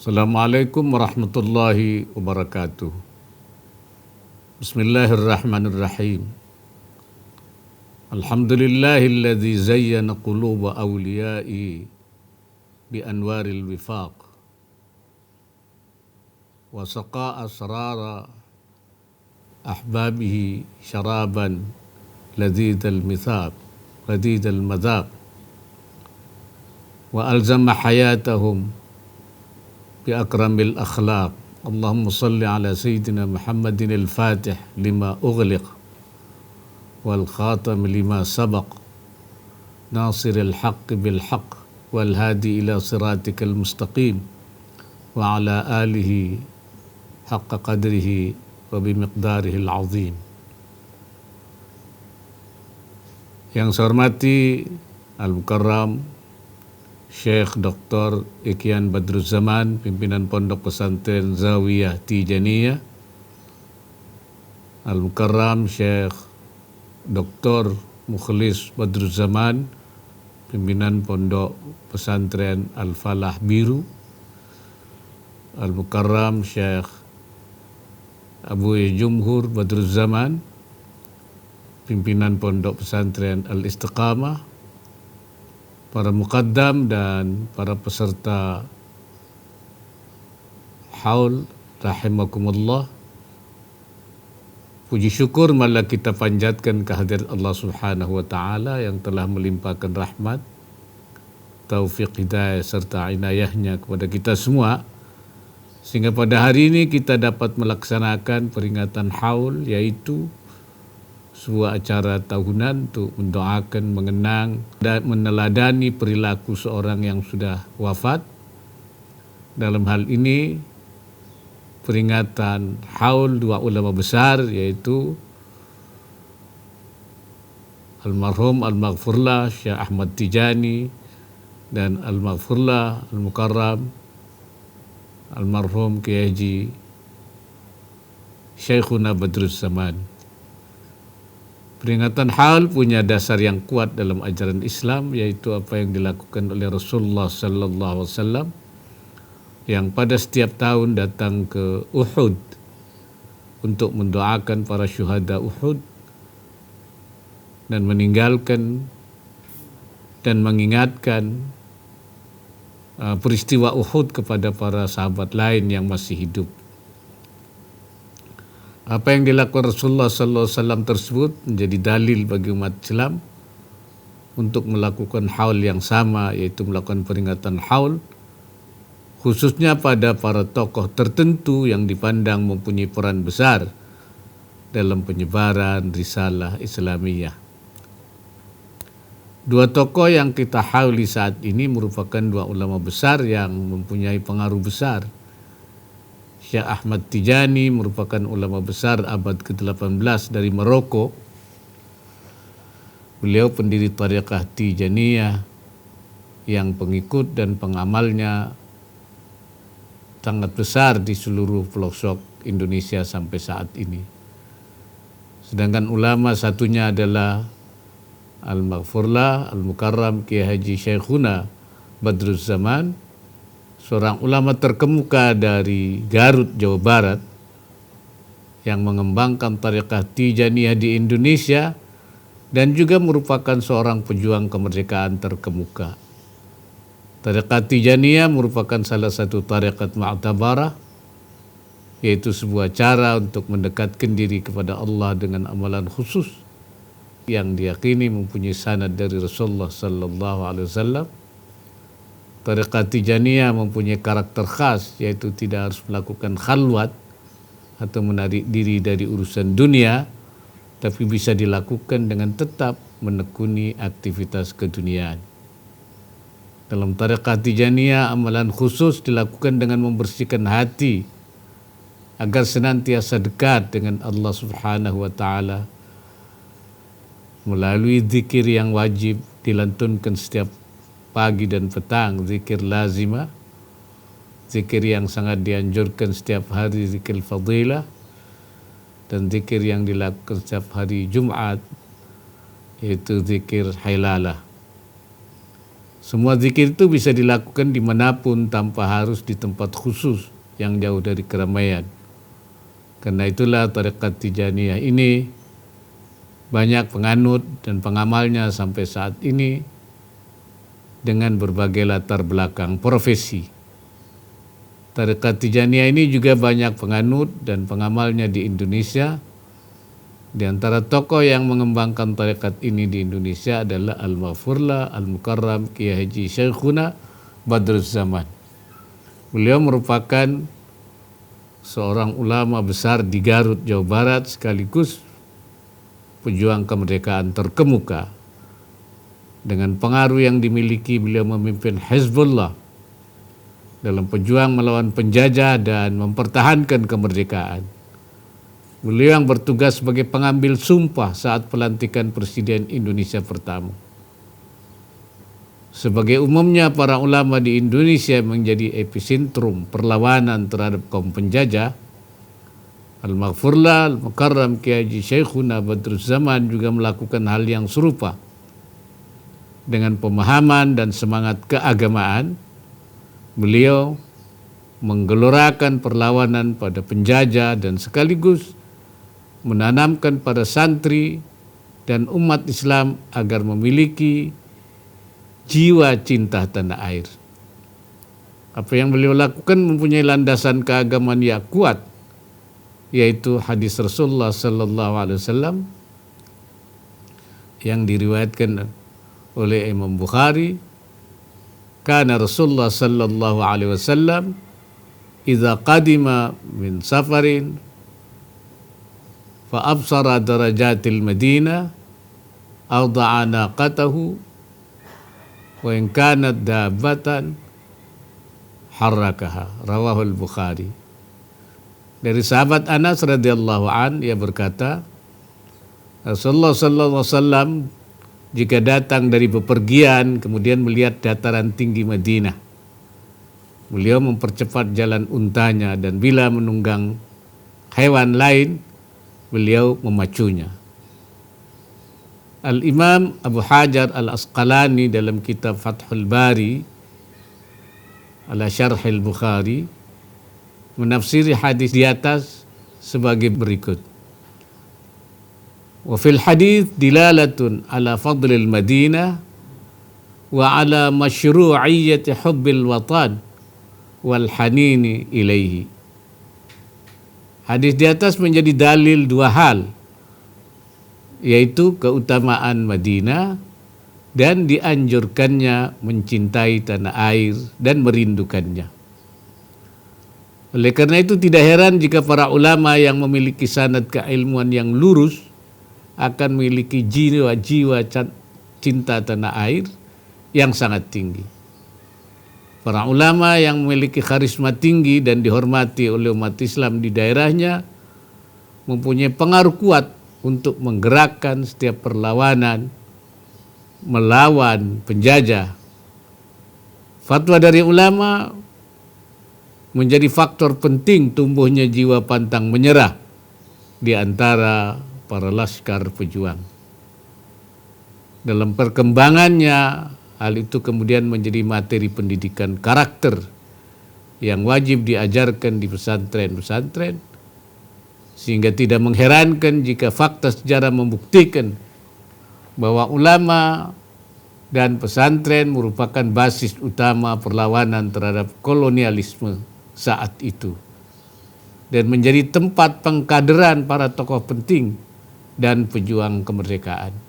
Assalamualaikum warahmatullahi wabarakatuh. Bismillahirrahmanirrahim. Alhamdulillahilladzi zayyana quluba awliya'i bi anwaril wifaq wa saqa asrara ahbabihi syaraban ladzidal mithaq ladzidal madhaq wa alzama hayatahum bi akramil akhlaq. Allahumma salli ala sayyidina Muhammadin al-Fatih lima ughliq wal khatam lima sabaq nasiril haqq bil haqq wal hadi ila siratikal mustaqim wa ala alihi haqqa qadrihi wa bimiqdarihi al-azim. Yang saya hormati Al-Mukarram Syekh Dr. Ikhyan Badruzzaman, pimpinan Pondok Pesantren Zawiyah Tijaniyah. Al-Mukarram Syekh Dr. Mukhlis Badruzzaman, pimpinan Pondok Pesantren Al-Falah Biru. Al-Mukarram Syekh Abu Jumhur Badruzzaman, pimpinan Pondok Pesantren Al-Istiqamah. Para muqaddam dan para peserta haul rahimakumullah. Puji syukur malah kita panjatkan kehadirat Allah Subhanahu wa taala yang telah melimpahkan rahmat, taufik, hidayah serta inayahnya kepada kita semua sehingga pada hari ini kita dapat melaksanakan peringatan haul, yaitu sebuah acara tahunan untuk mendoakan, mengenang dan meneladani perilaku seorang yang sudah wafat. Dalam hal ini peringatan haul dua ulama besar, yaitu almarhum al-maghfurlah Syekh Ahmad Tijani dan al-maghfurlah al-mukarram almarhum Kiai Haji Syekhuna Badruzzaman. Peringatan haul punya dasar yang kuat dalam ajaran Islam, yaitu apa yang dilakukan oleh Rasulullah sallallahu alaihi wasallam yang pada setiap tahun datang ke Uhud untuk mendoakan para syuhada Uhud dan meninggalkan dan mengingatkan peristiwa Uhud kepada para sahabat lain yang masih hidup. Apa yang dilakukan Rasulullah sallallahu alaihi wasallam tersebut menjadi dalil bagi umat Islam untuk melakukan haul yang sama, yaitu melakukan peringatan haul khususnya pada para tokoh tertentu yang dipandang mempunyai peran besar dalam penyebaran risalah Islamiyah. Dua tokoh yang kita hauli saat ini merupakan dua ulama besar yang mempunyai pengaruh besar. Syekh Ahmad Tijani merupakan ulama besar abad ke-18 dari Maroko. Beliau pendiri Tariqah Tijaniyah yang pengikut dan pengamalnya sangat besar di seluruh pelosok Indonesia sampai saat ini. Sedangkan ulama satunya adalah Al-Maghfurlah Al-Mukarram Kiai Haji Syekhuna Badruzzaman, seorang ulama terkemuka dari Garut, Jawa Barat, yang mengembangkan Tariqah Tijaniyah di Indonesia dan juga merupakan seorang pejuang kemerdekaan terkemuka. Tariqah Tijaniyah merupakan salah satu tariqat mu'tabarah, yaitu sebuah cara untuk mendekatkan diri kepada Allah dengan amalan khusus yang diyakini mempunyai sanad dari Rasulullah sallallahu alaihi wasallam. Tariqah Tijaniyah mempunyai karakter khas, yaitu tidak harus melakukan khalwat atau menarik diri dari urusan dunia, tapi bisa dilakukan dengan tetap menekuni aktivitas keduniaan. Dalam Tariqah Tijaniyah, amalan khusus dilakukan dengan membersihkan hati agar senantiasa dekat dengan Allah Subhanahu wa taala melalui zikir yang wajib dilantunkan setiap pagi dan petang, zikir lazimah, zikir yang sangat dianjurkan setiap hari, zikir fadilah, dan zikir yang dilakukan setiap hari Jumat, yaitu zikir hailalah. Semua zikir itu bisa dilakukan dimanapun tanpa harus di tempat khusus yang jauh dari keramaian. Karena itulah tarekat Tijaniyah ini banyak penganut dan pengamalnya sampai saat ini dengan berbagai latar belakang profesi. Tarekat Tijaniyah ini juga banyak penganut dan pengamalnya di Indonesia. Di antara tokoh yang mengembangkan tarekat ini di Indonesia adalah Al-Maghfurlah Al-Mukarram Kiai Haji Syekhuna Badruz Zaman. Beliau merupakan seorang ulama besar di Garut, Jawa Barat, sekaligus pejuang kemerdekaan terkemuka. Dengan pengaruh yang dimiliki, beliau memimpin Hizbullah dalam pejuang melawan penjajah dan mempertahankan kemerdekaan. Beliau yang bertugas sebagai pengambil sumpah saat pelantikan Presiden Indonesia pertama. Sebagai umumnya para ulama di Indonesia menjadi epicentrum perlawanan terhadap kaum penjajah, Al-Maghfurlah Al-Mukarram Kiai Haji Syekhuna Badruz Zaman juga melakukan hal yang serupa. Dengan pemahaman dan semangat keagamaan, beliau menggelorakan perlawanan pada penjajah dan sekaligus menanamkan pada santri dan umat Islam agar memiliki jiwa cinta tanah air. Apa yang beliau lakukan mempunyai landasan keagamaan yang kuat, yaitu hadis Rasulullah sallallahu alaihi wasallam yang diriwayatkan oleh Imam Bukhari. Kana Rasulullah sallallahu alaihi wasallam idza qadima min safarin fa absara darajatil Madinah awda'a naqatahu wa in kanat dabbatan harrakaha, rawahul Bukhari. Dari sahabat Anas radhiyallahu an, ia berkata, Rasulullah sallallahu alaihi wasallam jika datang dari bepergian kemudian melihat dataran tinggi Madinah, beliau mempercepat jalan untanya dan bila menunggang hewan lain, beliau memacunya. Al-Imam Abu Hajar Al-Asqalani dalam kitab Fathul Bari ala Syarhil Bukhari menafsiri hadis di atas sebagai berikut. Wa fil hadits dilalatun ala fadlil Madinah wa ala masyru'iyyati hubbil watan wal hanini ilaihi. Hadis di atas menjadi dalil dua hal, yaitu keutamaan Madinah dan dianjurkannya mencintai tanah air dan merindukannya. Oleh karena itu tidak heran jika para ulama yang memiliki sanad keilmuan yang lurus akan memiliki jiwa-jiwa cinta tanah air yang sangat tinggi. Para ulama yang memiliki karisma tinggi dan dihormati oleh umat Islam di daerahnya mempunyai pengaruh kuat untuk menggerakkan setiap perlawanan melawan penjajah. Fatwa dari ulama menjadi faktor penting tumbuhnya jiwa pantang menyerah di antara para laskar pejuang. Dalam perkembangannya, hal itu kemudian menjadi materi pendidikan karakter yang wajib diajarkan di pesantren-pesantren, sehingga tidak mengherankan jika fakta sejarah membuktikan bahwa ulama dan pesantren merupakan basis utama perlawanan terhadap kolonialisme saat itu dan menjadi tempat pengkaderan para tokoh penting dan pejuang kemerdekaan.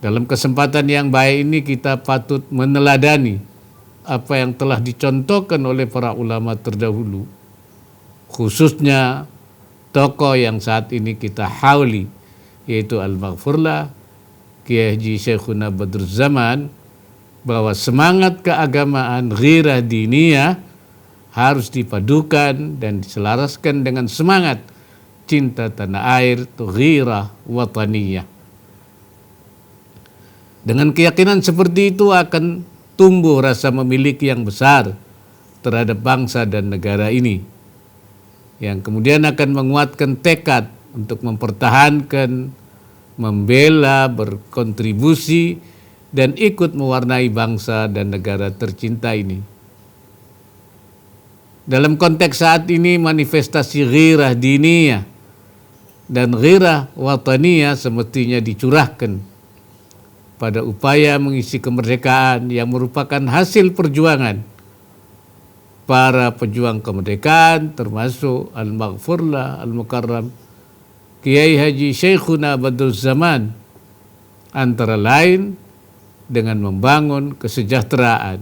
Dalam kesempatan yang baik ini kita patut meneladani apa yang telah dicontohkan oleh para ulama terdahulu, khususnya tokoh yang saat ini kita hauli, yaitu Al-Maghfurlah Kiai Haji Syekhuna Badruz Zaman, bahwa semangat keagamaan ghirah diniyah harus dipadukan dan diselaraskan dengan semangat cinta tanah air, ghirah wataniyah. Dengan keyakinan seperti itu akan tumbuh rasa memiliki yang besar terhadap bangsa dan negara ini, yang kemudian akan menguatkan tekad untuk mempertahankan, membela, berkontribusi dan ikut mewarnai bangsa dan negara tercinta ini. Dalam konteks saat ini, manifestasi ghirah diniyah dan ghirah wataniyah semestinya dicurahkan pada upaya mengisi kemerdekaan yang merupakan hasil perjuangan para pejuang kemerdekaan, termasuk Al-Maghfurlah, Al-Mukarram, Kiai Haji Syekhuna Badruzzaman, antara lain dengan membangun kesejahteraan,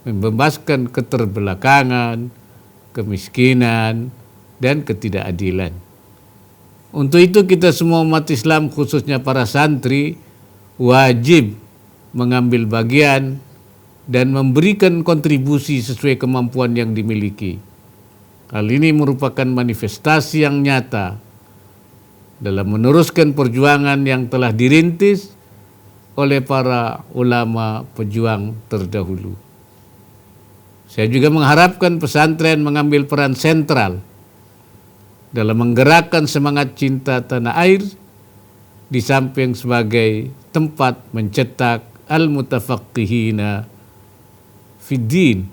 membebaskan keterbelakangan, kemiskinan, dan ketidakadilan. Untuk itu kita semua umat Islam, khususnya para santri, wajib mengambil bagian dan memberikan kontribusi sesuai kemampuan yang dimiliki. Hal ini merupakan manifestasi yang nyata dalam meneruskan perjuangan yang telah dirintis oleh para ulama pejuang terdahulu. Saya juga mengharapkan pesantren mengambil peran sentral dalam menggerakkan semangat cinta tanah air, di samping sebagai tempat mencetak al-mutafaqqihina fiddin.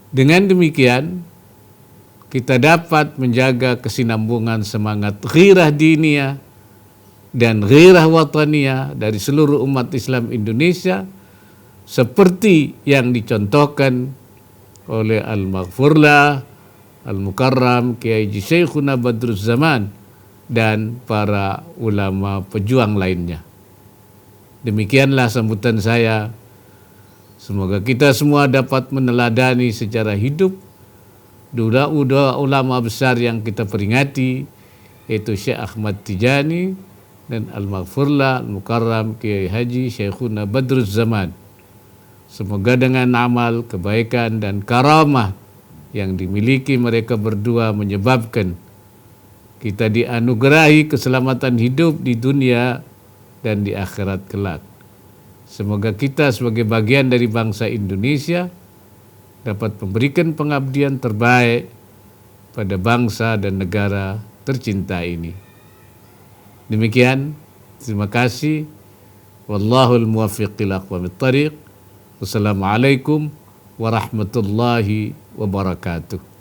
Dengan demikian, kita dapat menjaga kesinambungan semangat ghirah diniyah dan ghirah wataniyah dari seluruh umat Islam Indonesia, seperti yang dicontohkan oleh Al-Maghfurlah, Al-Mukarram, Kiai Haji Syekhuna Badruzzaman, dan para ulama pejuang lainnya. Demikianlah sambutan saya. Semoga kita semua dapat meneladani secara hidup dua ulama besar yang kita peringati, yaitu Syekh Ahmad Tijani dan Al-Maghfurlah, Al-Mukarram, Kiai Haji Syekhuna Badruzzaman. Semoga dengan amal kebaikan dan karamah yang dimiliki mereka berdua menyebabkan kita dianugerahi keselamatan hidup di dunia dan di akhirat kelak. Semoga kita sebagai bagian dari bangsa Indonesia dapat memberikan pengabdian terbaik pada bangsa dan negara tercinta ini. Demikian, terima kasih. Wallahul muwaffiq ila aqwamit thariq. Wassalamualaikum warahmatullahi wabarakatuh.